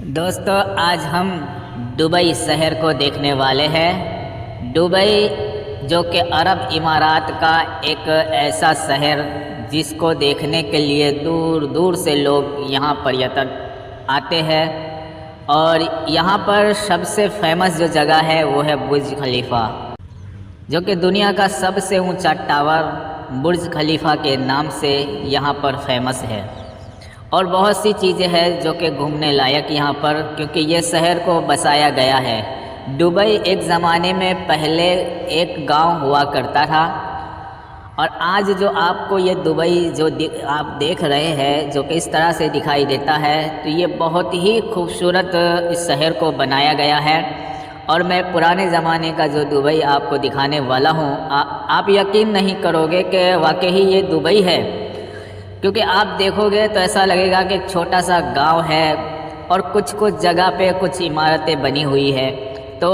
दोस्तों, आज हम दुबई शहर को देखने वाले हैं। दुबई जो कि अरब इमारात का एक ऐसा शहर जिसको देखने के लिए दूर दूर से लोग यहाँ पर्यटक आते हैं। और यहाँ पर सबसे फेमस जो जगह है वो है बुर्ज खलीफा, जो कि दुनिया का सबसे ऊंचा टावर बुर्ज खलीफा के नाम से यहाँ पर फेमस है। और बहुत सी चीज़ें हैं जो कि घूमने लायक यहाँ पर, क्योंकि ये शहर को बसाया गया है। दुबई एक ज़माने में पहले एक गांव हुआ करता था, और आज जो आपको ये दुबई जो आप देख रहे हैं जो कि इस तरह से दिखाई देता है, तो ये बहुत ही खूबसूरत इस शहर को बनाया गया है। और मैं पुराने ज़माने का जो दुबई आपको दिखाने वाला हूँ, आप यकीन नहीं करोगे कि वाकई ये दुबई है, क्योंकि आप देखोगे तो ऐसा लगेगा कि एक छोटा सा गांव है और कुछ कुछ जगह पे कुछ इमारतें बनी हुई है। तो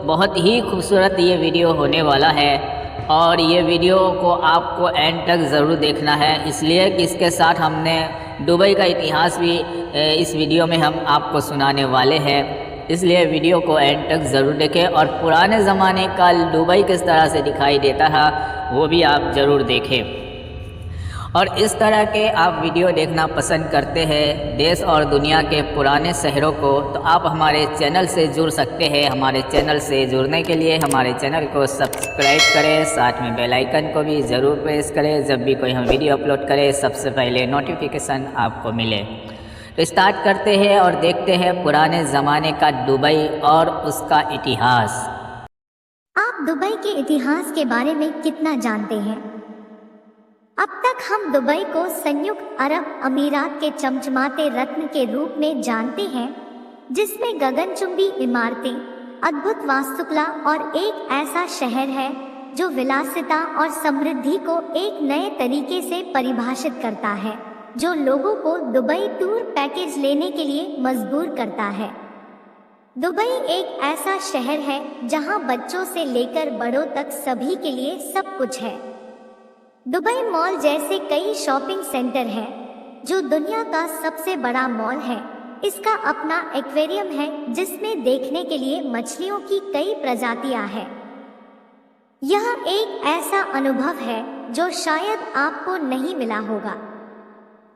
बहुत ही खूबसूरत ये वीडियो होने वाला है, और ये वीडियो को आपको एंड तक ज़रूर देखना है, इसलिए कि इसके साथ हमने दुबई का इतिहास भी इस वीडियो में हम आपको सुनाने वाले हैं। इसलिए वीडियो को एंड तक ज़रूर देखें, और पुराने ज़माने का दुबई किस तरह से दिखाई देता था वो भी आप ज़रूर देखें। और इस तरह के आप वीडियो देखना पसंद करते हैं देश और दुनिया के पुराने शहरों को, तो आप हमारे चैनल से जुड़ सकते हैं। हमारे चैनल से जुड़ने के लिए हमारे चैनल को सब्सक्राइब करें, साथ में बेल आइकन को भी ज़रूर प्रेस करें। जब भी कोई हम वीडियो अपलोड करें सबसे पहले नोटिफिकेशन आपको मिले। तो स्टार्ट करते हैं और देखते हैं पुराने ज़माने का दुबई और उसका इतिहास। आप दुबई के इतिहास के बारे में कितना जानते हैं? अब तक हम दुबई को संयुक्त अरब अमीरात के चमचमाते रत्न के रूप में जानते हैं, जिसमें गगनचुंबी इमारतें, अद्भुत वास्तुकला और एक ऐसा शहर है जो विलासिता और समृद्धि को एक नए तरीके से परिभाषित करता है, जो लोगों को दुबई टूर पैकेज लेने के लिए मजबूर करता है। दुबई एक ऐसा शहर है जहां बच्चों से लेकर बड़ों तक सभी के लिए सब कुछ है। दुबई मॉल जैसे कई शॉपिंग सेंटर हैं, जो दुनिया का सबसे बड़ा मॉल है। इसका अपना एक्वेरियम है जिसमें देखने के लिए मछलियों की कई प्रजातियां हैं। यह एक ऐसा अनुभव है जो शायद आपको नहीं मिला होगा।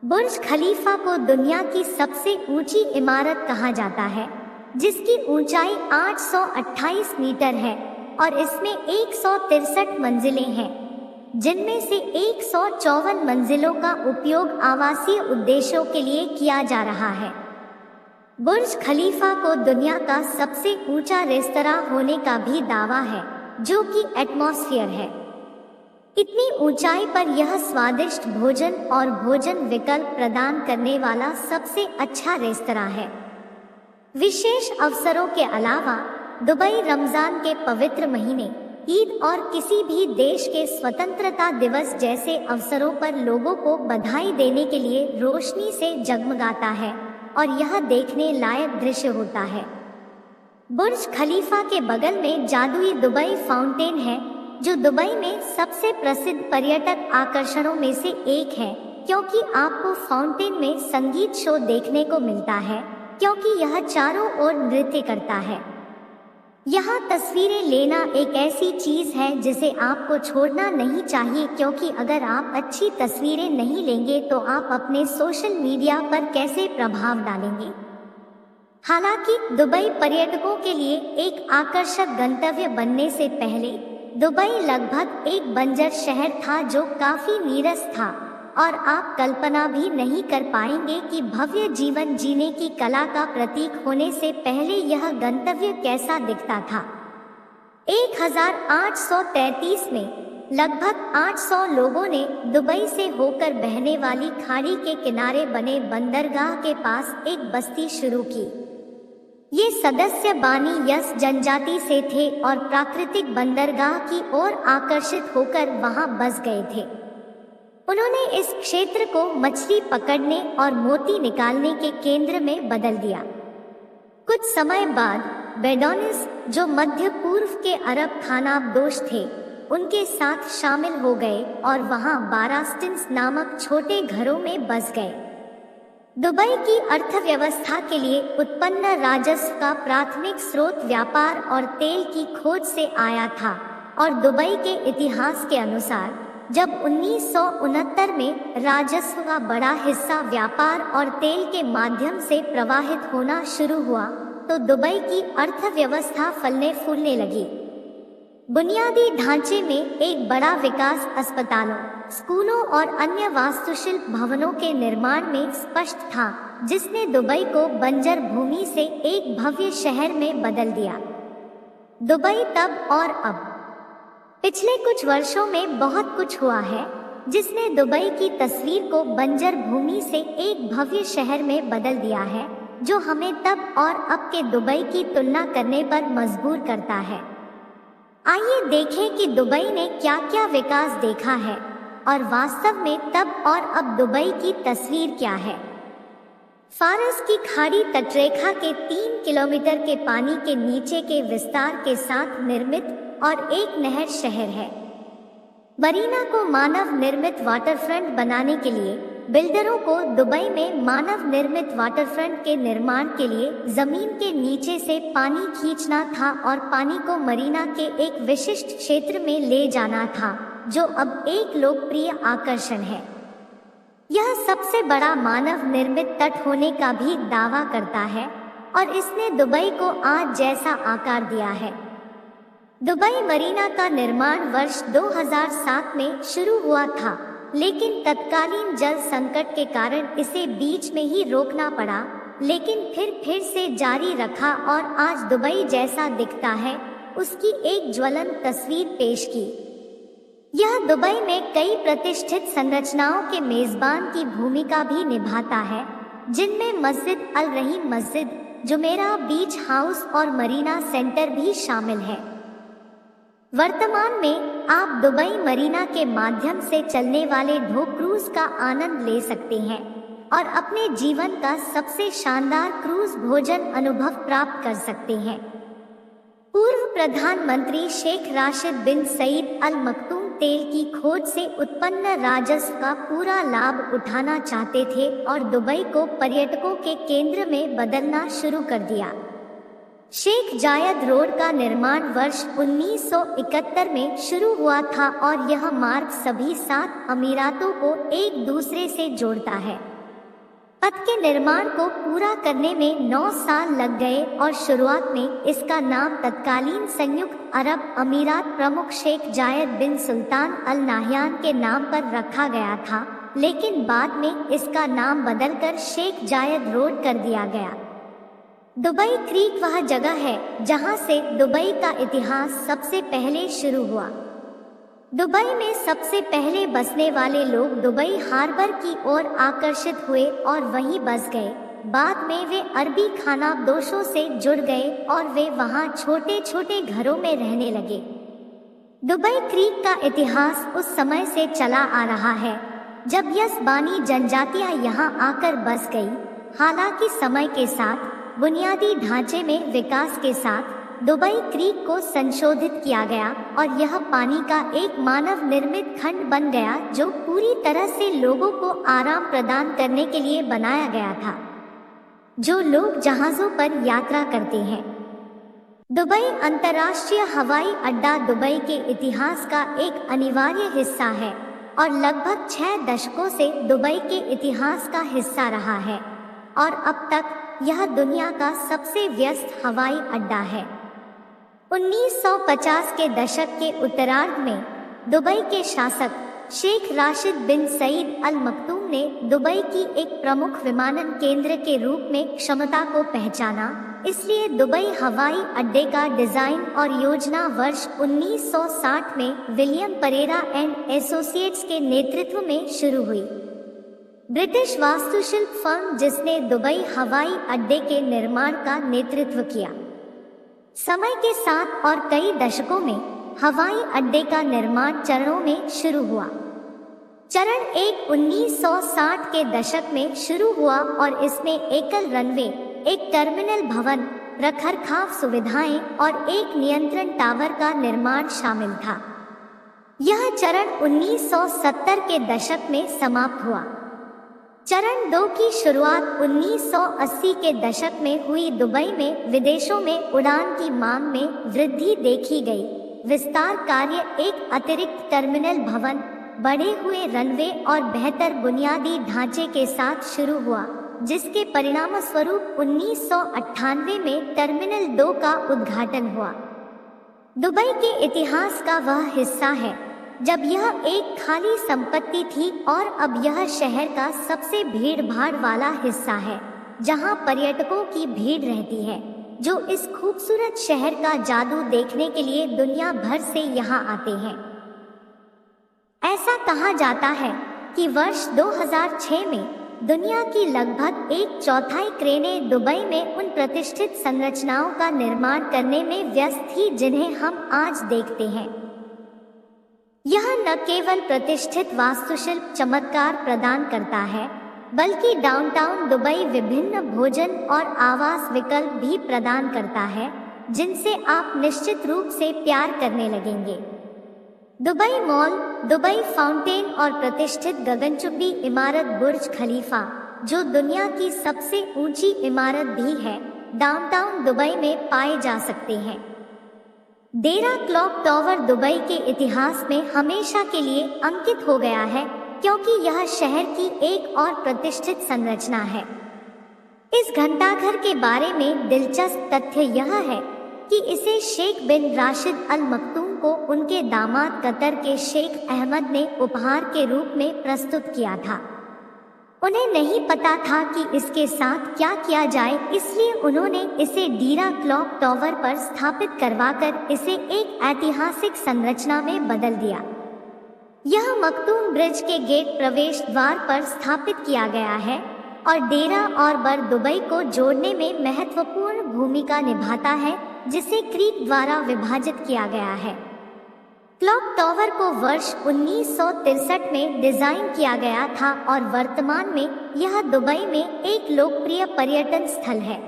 बुर्ज खलीफा को दुनिया की सबसे ऊंची इमारत कहा जाता है, जिसकी ऊंचाई 828 मीटर है और इसमें 163 मंजिलें हैं, जिनमें से 154 मंजिलों का उपयोग आवासीय उद्देश्यों के लिए किया जा रहा है। बुर्ज खलीफा को दुनिया का सबसे ऊंचा रेस्तरां होने का भी दावा है, जो कि एटमॉस्फेयर है। इतनी ऊंचाई पर यह स्वादिष्ट भोजन और भोजन विकल्प प्रदान करने वाला सबसे अच्छा रेस्तरां है। विशेष अवसरों के अलावा दुबई रमजान के पवित्र महीने, ईद और किसी भी देश के स्वतंत्रता दिवस जैसे अवसरों पर लोगों को बधाई देने के लिए रोशनी से जगमगाता है, और यह देखने लायक दृश्य होता है। बुर्ज खलीफा के बगल में जादुई दुबई फाउंटेन है, जो दुबई में सबसे प्रसिद्ध पर्यटक आकर्षणों में से एक है, क्योंकि आपको फाउंटेन में संगीत शो देखने को मिलता है, क्योंकि यह चारों ओर नृत्य करता है। यहाँ तस्वीरें लेना एक ऐसी चीज है जिसे आपको छोड़ना नहीं चाहिए, क्योंकि अगर आप अच्छी तस्वीरें नहीं लेंगे तो आप अपने सोशल मीडिया पर कैसे प्रभाव डालेंगे। हालांकि दुबई पर्यटकों के लिए एक आकर्षक गंतव्य बनने से पहले दुबई लगभग एक बंजर शहर था जो काफी नीरस था, और आप कल्पना भी नहीं कर पाएंगे कि भव्य जीवन जीने की कला का प्रतीक होने से पहले यह गंतव्य कैसा दिखता था। 1833 में लगभग 800 लोगों ने दुबई से होकर बहने वाली खाड़ी के किनारे बने बंदरगाह के पास एक बस्ती शुरू की। ये सदस्य बानी यस जनजाति से थे और प्राकृतिक बंदरगाह की ओर आकर्षित होकर वहां बस गए थे। उन्होंने इस क्षेत्र को मछली पकड़ने और मोती निकालने के केंद्र में बदल दिया। कुछ समय बाद बेडोनिस, जो मध्य पूर्व के अरब खानाबदोश थे, उनके साथ शामिल हो गए और वहां बारास्टिन्स नामक छोटे घरों में बस गए। दुबई की अर्थव्यवस्था के लिए उत्पन्न राजस्व का प्राथमिक स्रोत व्यापार और तेल की खोज से आया था और दुबई के इतिहास के अनुसार जब 1969 में राजस्व का बड़ा हिस्सा व्यापार और तेल के माध्यम से प्रवाहित होना शुरू हुआ तो दुबई की अर्थव्यवस्था फलने फूलने लगी। बुनियादी ढांचे में एक बड़ा विकास अस्पतालों, स्कूलों और अन्य वास्तुशिल्प भवनों के निर्माण में स्पष्ट था, जिसने दुबई को बंजर भूमि से एक भव्य शहर में बदल दिया। दुबई तब और अब। पिछले कुछ वर्षों में बहुत कुछ हुआ है जिसने दुबई की तस्वीर को बंजर भूमि से एक भव्य शहर में बदल दिया है, जो हमें तब और अब के दुबई की तुलना करने पर मजबूर करता है। आइए देखें कि दुबई ने क्या क्या विकास देखा है और वास्तव में तब और अब दुबई की तस्वीर क्या है। फारस की खाड़ी तटरेखा के 3 किलोमीटर के पानी के नीचे के विस्तार के साथ निर्मित और एक नहर शहर है। मरीना को मानव निर्मित वाटरफ्रंट बनाने के लिए बिल्डरों को दुबई में मानव निर्मित वाटरफ्रंट के निर्माण के लिए जमीन के नीचे से पानी खींचना था और पानी को मरीना के एक विशिष्ट क्षेत्र में ले जाना था, जो अब एक लोकप्रिय आकर्षण है। यह सबसे बड़ा मानव निर्मित तट होने का भी दावा करता है और इसने दुबई को आज जैसा आकार दिया है। दुबई मरीना का निर्माण वर्ष 2007 में शुरू हुआ था, लेकिन तत्कालीन जल संकट के कारण इसे बीच में ही रोकना पड़ा, लेकिन फिर से जारी रखा और आज दुबई जैसा दिखता है उसकी एक ज्वलंत तस्वीर पेश की। यह दुबई में कई प्रतिष्ठित संरचनाओं के मेजबान की भूमिका भी निभाता है, जिनमें मस्जिद अल रहीम मस्जिद, जुमेरा बीच हाउस और मरीना सेंटर भी शामिल है। वर्तमान में आप दुबई मरीना के माध्यम से चलने वाले ढो क्रूज का आनंद ले सकते हैं और अपने जीवन का सबसे शानदार क्रूज भोजन अनुभव प्राप्त कर सकते हैं। पूर्व प्रधानमंत्री शेख राशिद बिन सईद अल मखदूम तेल की खोज से उत्पन्न राजस्व का पूरा लाभ उठाना चाहते थे और दुबई को पर्यटकों के केंद्र में बदलना शुरू कर दिया। शेख जायद रोड का निर्माण वर्ष 1971 में शुरू हुआ था और यह मार्ग सभी 7 अमीरातों को एक दूसरे से जोड़ता है। पथ के निर्माण को पूरा करने में 9 साल लग गए और शुरुआत में इसका नाम तत्कालीन संयुक्त अरब अमीरात प्रमुख शेख जायद बिन सुल्तान अल नाहयान के नाम पर रखा गया था, लेकिन बाद में इसका नाम बदलकर शेख जायद रोड कर दिया गया। दुबई क्रीक वह जगह है जहां से दुबई का इतिहास सबसे पहले शुरू हुआ। दुबई में सबसे पहले बसने वाले लोग दुबई हार्बर की ओर आकर्षित हुए और वहीं बस गए। बाद में वे अरबी खानाबदोशों से जुड़ गए और वे वहां छोटे छोटे घरों में रहने लगे। दुबई क्रीक का इतिहास उस समय से चला आ रहा है जब यसबानी जनजातियां यहां आकर बस गई। हालांकि समय के साथ बुनियादी ढांचे में विकास के साथ दुबई क्रीक को संशोधित किया गया और यह पानी का एक मानव निर्मित खंड बन गया जो पूरी तरह से लोगों को आराम प्रदान करने के लिए बनाया गया था, जो लोग जहाजों पर यात्रा करते हैं। दुबई अंतर्राष्ट्रीय हवाई अड्डा दुबई के इतिहास का एक अनिवार्य हिस्सा है और लगभग 6 दशकों से दुबई के इतिहास का हिस्सा रहा है और अब तक यह दुनिया का सबसे व्यस्त हवाई अड्डा है। 1950 के दशक के उत्तरार्ध में दुबई के शासक शेख राशिद बिन सईद अल मखदूम ने दुबई की एक प्रमुख विमानन केंद्र के रूप में क्षमता को पहचाना, इसलिए दुबई हवाई अड्डे का डिजाइन और योजना वर्ष 1960 में विलियम परेरा एंड एसोसिएट्स के नेतृत्व में शुरू हुई। ब्रिटिश वास्तुशिल्प फर्म जिसने दुबई हवाई अड्डे के निर्माण का नेतृत्व किया। समय के साथ और कई दशकों में हवाई अड्डे का निर्माण चरणों में शुरू हुआ। चरण 1 1960 के दशक में शुरू हुआ और इसमें एकल रनवे, एक टर्मिनल भवन, रखरखाव सुविधाएं और एक नियंत्रण टावर का निर्माण शामिल था। यह चरण 1970 के दशक में समाप्त हुआ। चरण 2 की शुरुआत 1980 के दशक में हुई। दुबई में विदेशों में उड़ान की मांग में वृद्धि देखी गई। विस्तार कार्य एक अतिरिक्त टर्मिनल भवन, बढ़े हुए रनवे और बेहतर बुनियादी ढांचे के साथ शुरू हुआ, जिसके परिणामस्वरूप 1998 में टर्मिनल 2 का उद्घाटन हुआ। दुबई के इतिहास का वह हिस्सा है जब यह एक खाली संपत्ति थी और अब यह शहर का सबसे भीड़-भाड़ वाला हिस्सा है, जहां पर्यटकों की भीड़ रहती है, जो इस खूबसूरत शहर का जादू देखने के लिए दुनिया भर से यहां आते हैं। ऐसा कहा जाता है कि वर्ष 2006 में दुनिया की लगभग 1/4 क्रेनें दुबई में उन प्रतिष्ठित संरचनाओं का निर्माण करने में व्यस्त थी जिन्हें हम आज देखते हैं। यह न केवल प्रतिष्ठित वास्तुशिल्प चमत्कार प्रदान करता है, बल्कि डाउनटाउन दुबई विभिन्न भोजन और आवास विकल्प भी प्रदान करता है, जिनसे आप निश्चित रूप से प्यार करने लगेंगे। दुबई मॉल, दुबई फाउंटेन और प्रतिष्ठित गगनचुंबी इमारत बुर्ज खलीफा, जो दुनिया की सबसे ऊंची इमारत भी है, डाउनटाउन दुबई में पाए जा सकते हैं। डेरा क्लॉक टावर दुबई के इतिहास में हमेशा के लिए अंकित हो गया है, क्योंकि यह शहर की एक और प्रतिष्ठित संरचना है। इस घंटाघर के बारे में दिलचस्प तथ्य यह है कि इसे शेख बिन राशिद अल मक्तूम को उनके दामाद कतर के शेख अहमद ने उपहार के रूप में प्रस्तुत किया था। उन्हें नहीं पता था कि इसके साथ क्या किया जाए, इसलिए उन्होंने इसे डेरा क्लॉक टावर पर स्थापित करवाकर इसे एक ऐतिहासिक संरचना में बदल दिया। यह मखदूम ब्रिज के गेट प्रवेश द्वार पर स्थापित किया गया है और डेरा और बर दुबई को जोड़ने में महत्वपूर्ण भूमिका निभाता है, जिसे क्रीक द्वारा विभाजित किया गया है। क्लॉक टावर को वर्ष 1963 में डिजाइन किया गया था और वर्तमान में यह दुबई में एक लोकप्रिय पर्यटन स्थल है।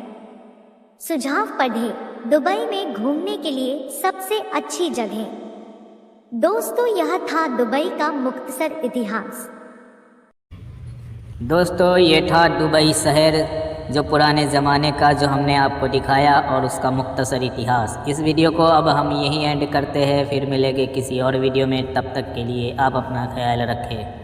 सुझाव पढ़ें, दुबई में घूमने के लिए सबसे अच्छी जगह। दोस्तों, यह था दुबई का मुख्तसर इतिहास। दोस्तों, ये था दुबई शहर जो पुराने ज़माने का, जो हमने आपको दिखाया, और उसका मुख्तसर इतिहास। इस वीडियो को अब हम यहीं एंड करते हैं, फिर मिलेंगे किसी और वीडियो में। तब तक के लिए आप अपना ख्याल रखें।